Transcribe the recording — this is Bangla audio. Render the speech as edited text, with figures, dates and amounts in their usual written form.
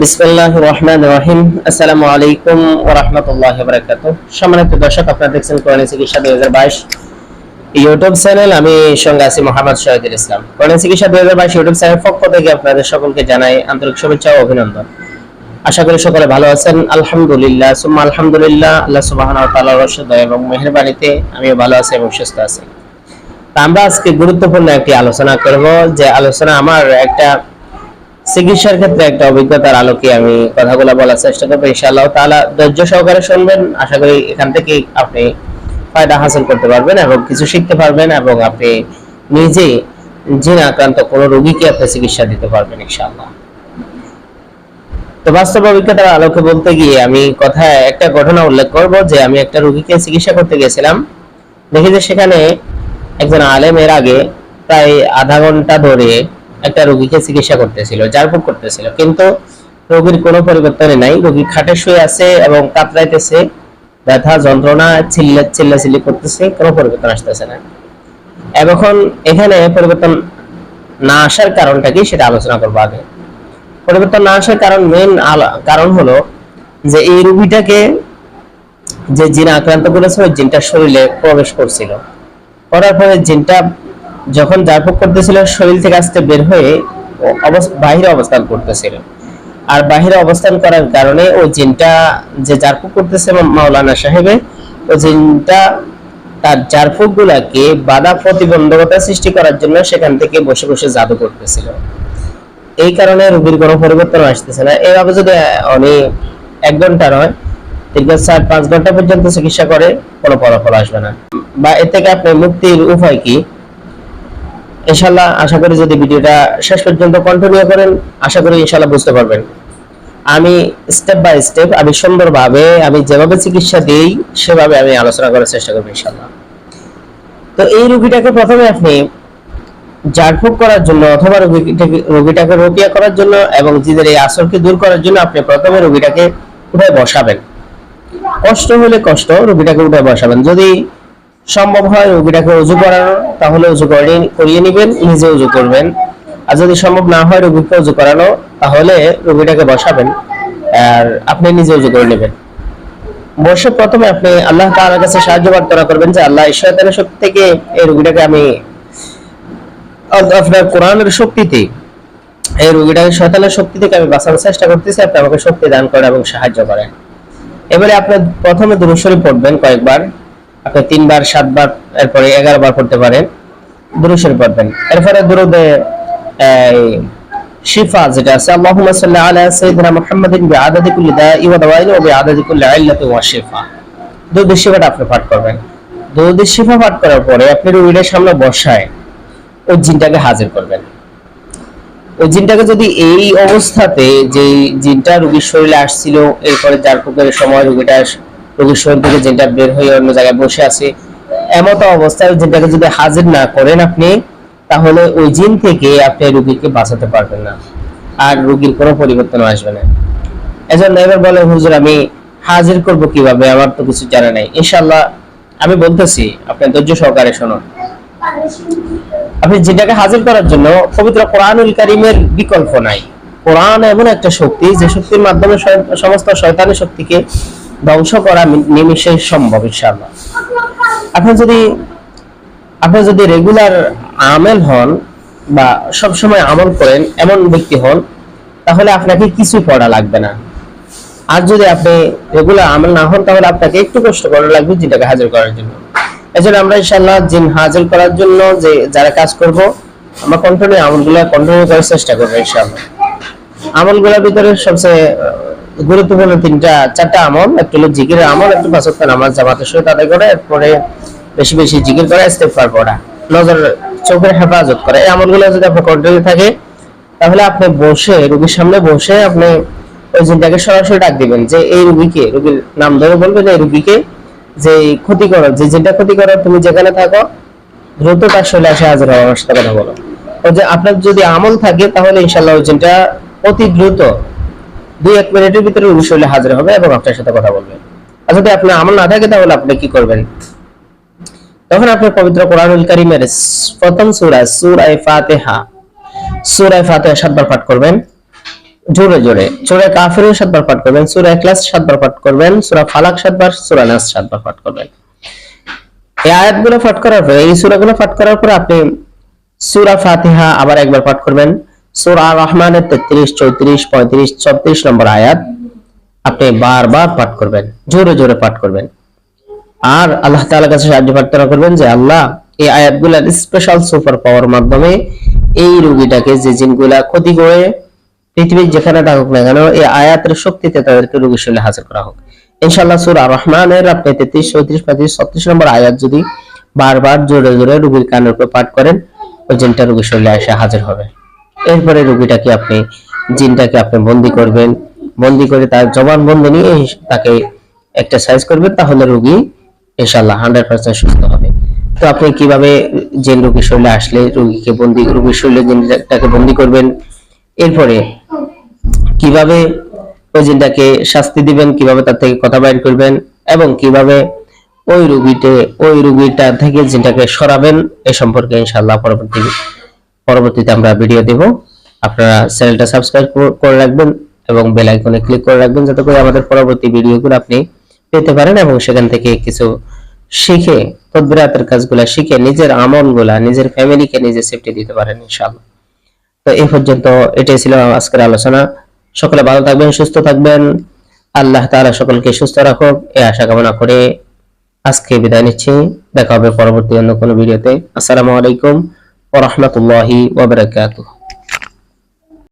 বিসমিল্লাহির রহমানির রহিম। আসসালামু আলাইকুম ওয়া রাহমাতুল্লাহি ওয়া বারাকাতুহু। সম্মানিত দর্শক, আপনারা দেখছেন কোরআন চিকিৎসা 2022 ইউটিউব চ্যানেল। আমি সঙ্গে আছি মোহাম্মদ শহীদুল ইসলাম। কোরআন চিকিৎসা 2022 ইউটিউব চ্যানেল পক্ষ থেকে আপনাদের সকলকে জানাই আন্তরিক শুভেচ্ছা ও অভিনন্দন। আশা করি সকলে ভালো আছেন। আলহামদুলিল্লাহ সুম্মা আলহামদুলিল্লাহ, আল্লাহ সুবহানাহু ওয়া তাআলার অশেষ দয়া এবং মেহেরবানিতে আমিও ভালো আছি এবং সুস্থ আছি। আমরা আজকে গুরুত্বপূর্ণ একটি আলোচনা করব, যে আলোচনা আমার একটা চিকিৎসার ক্ষেত্রে একটা অভিজ্ঞতার আলোকে আমি কথাগুলো বলার চেষ্টা করবো ইনশাআল্লাহ তাআলা। ধৈর্য সহকারে শুনবেন, আশা করি এখান থেকে আপনি ফায়দা হাসিল করতে পারবেন এবং কিছু শিখতে পারবেন এবং আপনি নিজে জিন আক্রান্ত কোনো রোগীকে আপনি চিকিৎসা দিতে পারবেন ইনশাআল্লাহ। তো বাস্তব অভিজ্ঞতার আলোকে বলতে গিয়ে আমি কথায় একটা ঘটনা উল্লেখ করব, যে আমি একটা রোগীকে চিকিৎসা করতে গেছিলাম। দেখি যে সেখানে একজন আলেম এর আগে প্রায় আধা ঘন্টা ধরে একটা রোগীকে চিকিৎসা করতেছিল, ঝাড়ফুঁক করতেছিল, কিন্তু রোগীর কোনো পরিবর্তন নাই। রোগী খাটে শুয়ে আছে এবং কাতরাইতেছে, ব্যথা যন্ত্রণা চিল্লাচিল্লি করতেছে, কোনো পরিবর্তন আসতেছে না। এখন এখানে পরিবর্তন না আসার কারণটা কি সেটা আলোচনা করবো। আগে পরিবর্তন না আসার মেইন কারণ হলো যে এই রোগীটাকে যে জিন আক্রান্ত করেছে ওই জিনটা শরীরে প্রবেশ করছিল, করার পরে জিনটা যখন ঝাড়ফুঁক করতেছিল শরীর থেকে আস্তে বের হয়ে বাহিরে অবস্থান করতেছিল। আর বাহিরে অবস্থান করার কারণে ওই জিনটা যে ঝাড়ফুঁক করতেছে মাওলানা সাহেবে, ওই জিনটা তার ঝাড়ফুঁক গুলাকে বাধা প্রতিবন্ধকতা সৃষ্টি করার জন্য সেখান থেকে বসে বসে জাদু করতেছিল। এই কারণে রোগীর কোনো পরিবর্তন আসতেছে না। এইভাবে যদি উনি 1 ঘন্টা নয়, দীর্ঘ 4-5 ঘন্টা পর্যন্ত চিকিৎসা করে, কোনো ফলাফল আসবে না। বা এর থেকে আপনি মুক্তির উপায় কি, ইনশাআল্লাহ আশা করি যদি ভিডিওটা শেষ পর্যন্ত কন্টিনিউ করেন, আশা করি ইনশাআল্লাহ বুঝতে পারবেন। আমি স্টেপ বাই স্টেপ, আমি সুন্দরভাবে, আমি যেভাবে চিকিৎসা দেই সেভাবে আমি আলোচনা করার চেষ্টা করব ইনশাআল্লাহ। তো এই রোগীটাকে প্রথমে আপনি ঝাড়ফুঁক করার জন্য অথবা রোগীটাকে রোকিয়া করার জন্য এবং জিনের এই আসরকে দূর করার জন্য আপনি প্রথমে রোগীটাকে উঠে বসাবেন। কষ্ট হলে রোগীটাকে উঠে বসাবেন। যদি সম্ভব হয় রোগীটাকে ওযু করানো, তাহলে ওযু করিয়ে নেবেন, নিজে ওযু করবেন। আর যদি সম্ভব না হয় রোগীকে ওযু করানো, তাহলে রোগীটাকে বসাবেন আর আপনি নিজে ওযু করে নেবেন। বসে প্রথমে আপনি আল্লাহ তাআলার কাছে সাহায্য প্রার্থনা করবেন যে আল্লাহ, এই শয়তানের শক্তি থেকে এই রোগীটাকে আমি আপনার কোরআনের শক্তিতে এই রোগীটাকে শয়তানের শক্তি থেকে আমি বাঁচানোর চেষ্টা করতেছি, আপনি আমাকে শক্তি দান করেন এবং সাহায্য করেন। এবারে আপনি প্রথমে দুরূদ শরীফ পড়বেন কয়েকবার, আপনি 3 বার 7 বার এরপরে 11 বার পড়তে পারেন। দুরূদ শরীফ পড়বেন। এরপরে দুরুদে শিফা যেটা আছে, আল্লাহুম্মা সাল্লি আলা সাইয়্যিদিনা মুহাম্মাদিন বিআদাদি কুল্লি দাই ওয়া দাওয়াইন ওয়া বিআদাদি কুল্লি ইল্লাতি ওয়া শিফা। দুরুদ শিফাটা আপনি পাঠ করবেন। দুরুদ শিফা পাঠ করার পরে আপনি রোগীর সামনে বসায় ওই জিনটাকে হাজির করবেন। ওই জিনটাকে যদি এই অবস্থাতে, যে জিনটা রোগীর শরীরে আসছিল, এরপরে ঝাড়ফুঁকের সময় রোগীর শরীর থেকে জিনটা বের হয়ে অন্য জায়গায় বসে আছে, এমত অবস্থায় জিনটাকে যদি হাজির না করেন আপনি, তাহলে ওই জিন থেকে আপনি রোগীকে বাঁচাতে পারবেন না, আর রোগীর কোনো পরিবর্তন আসবে না। এজন্য এবার বলে, হুজুর আমি হাজির করব কিভাবে, আমার তো কিছু জানা নাই। ইনশাআল্লাহ আমি বলতেছি, আপনি ধৈর্য সহকারে শুনুন। আপনি যেটাকে হাজির করার জন্য পবিত্র কোরআনুল কারীমের বিকল্প নাই। কোরআন এমন একটা শক্তি, যে শক্তির মাধ্যমে সমস্ত শয়তানের শক্তিকে ধ্বংস করা নিমিষে সম্ভব ইনশাআল্লাহ। আপনি যদি রেগুলার আমল হন বা সব সময় আমল করেন এমন ব্যক্তি হন, তাহলে আপনাকে কিছু পড়া লাগবে না। আর যদি আপনি রেগুলার আমল না হন, তাহলে আপনাকে একটু কষ্ট করা লাগবে জিনটাকে হাজির করার জন্য। এজন্য আমরা ইনশাআল্লাহ জিন হাজির করার জন্য যে যারা কাজ করব, আমরা আমলগুলো কন্টিনিউ করার চেষ্টা করব ইনশাআল্লাহ। আমলগুলোর ভিতরে সবচেয়ে গুরুত্বপূর্ণ 4টা আমল, একটা হলো জিকিরের আমল, একটা 5 ওয়াক্ত নামাজ জামাতের সাথে আদায় করে, এরপরে বেশি বেশি জিকির করা, ইস্তেগফার পড়া, নজর চোখের হেফাজত করা। এই আমলগুলো যদি আপনার কন্টিনিউ থাকে, তাহলে আপনি বসে রোগীর সামনে বসে আপনি ওই জিনটাকে সরাসরি ডাক দিবেন, যে এই রোগীর নাম ধরে বলবেন, এই রোগীকে যে ক্ষতি করো, যে জিনটা ক্ষতি করো, তুমি যেখানে থাকো দ্রুত তার শরীরে এসে হাজির হওয়ার সাথে কথা বলো। ও যে আপনার যদি আমল থাকে, তাহলে ইনশাআল্লাহ ওই জিনটা অতি দ্রুত 2-1 মিনিটের ভিতরে ওই শরীরে হাজির হবে এবং আপনার সাথে কথা বলবে। আর যদি আপনার আমল না থাকে, তাহলে আপনি কি করবেন, তখন আপনি পবিত্র কোরআনুল কারীমের প্রথম সূরা ফাতিহা 7 বার পাঠ করবেন। জোরে জোরে সূরা কাফিরুন 7 বার পাঠ করবেন, সূরা ইখলাস 7 বার পাঠ করবেন, সূরা ফালাক 7 বার, সূরা নাস 7 বার পাঠ করবেন। এই আয়াতগুলো পাঠ করার পরে, এই সূরাগুলো পাঠ করার পরে আপনি সূরা ফাতিহা আবার একবার পাঠ করবেন। সূরা রহমানের 33, 34, 35, 36 নম্বর আয়াত আপনি বারবার পাঠ করবেন, জোরে জোরে পাঠ করবেন। আর আল্লাহ তাআলার কাছে সাহায্য প্রার্থনা করবেন যে আল্লাহ এই আয়াতগুলোর স্পেশাল সুপার পাওয়ার মাধ্যমে এই রোগীটাকে, যে জিনগুলা ক্ষতি করে পৃথিবীর যেখানে থাকুক না কেন, এই আয়াতের শক্তিতে তাদেরকে রোগীর শরীরে হাজির করা হোক ইনশাআল্লাহ। সূরা রহমানের আপনি 33, 34, 35, 36 নম্বর আয়াত যদি বারবার জোরে জোরে রোগীর কানের উপর পাঠ করেন, ওই জিনটা রোগীর শরীরে এসে হাজির হবে। এরপরে রোগীটাকে আপনি, জিনটাকে আপনি বন্দী করবেন, বন্দী করে তার জবানবন্দি নিয়ে তাকে এক্সারসাইজ করবেন, তাহলে রোগী ইনশাআল্লাহ 100% সুস্থ হবে। তো আপনি কিভাবে জিন রোগীর শরীরে আসলে রোগীকে বন্দী, রোগীর শরীরে জিনটাকে বন্দী করবেন, এরপরে কিভাবে ওই জিনটাকে শাস্তি দিবেন, কিভাবে তার থেকে কথা বাইর করবেন, এবং কিভাবে ওই রোগীটা থেকে জিনটাকে সরাবেন, এ সম্পর্কে ইনশাআল্লাহ পরবর্তীতে আমরা ভিডিও দেব। আপনারা চ্যানেলটা সাবস্ক্রাইব করে রাখবেন এবং বেল আইকনে ক্লিক করে রাখবেন, যাতে করে আমাদের পরবর্তী ভিডিওগুলো আপনি পেতে পারেন এবং সেখান থেকে কিছু শিখে, তদবিরাতের কাজগুলো শিখে নিজের আমলগুলা, নিজের ফ্যামিলিকে নিজে সেফটি দিতে পারেন ইনশাআল্লাহ। তো এই পর্যন্ত এটাই ছিল আজকের আলোচনা। সকলে ভালো থাকবেন, সুস্থ থাকবেন, আল্লাহ তাআলা সকলকে সুস্থ রাখুক এই আশা কামনা করে আজকে বিদায় নিচ্ছি। দেখা হবে পরবর্তী অন্য কোনো ভিডিওতে। আসসালামু আলাইকুম ওয়া রাহমাতুল্লাহি ওয়া বারাকাতুহু।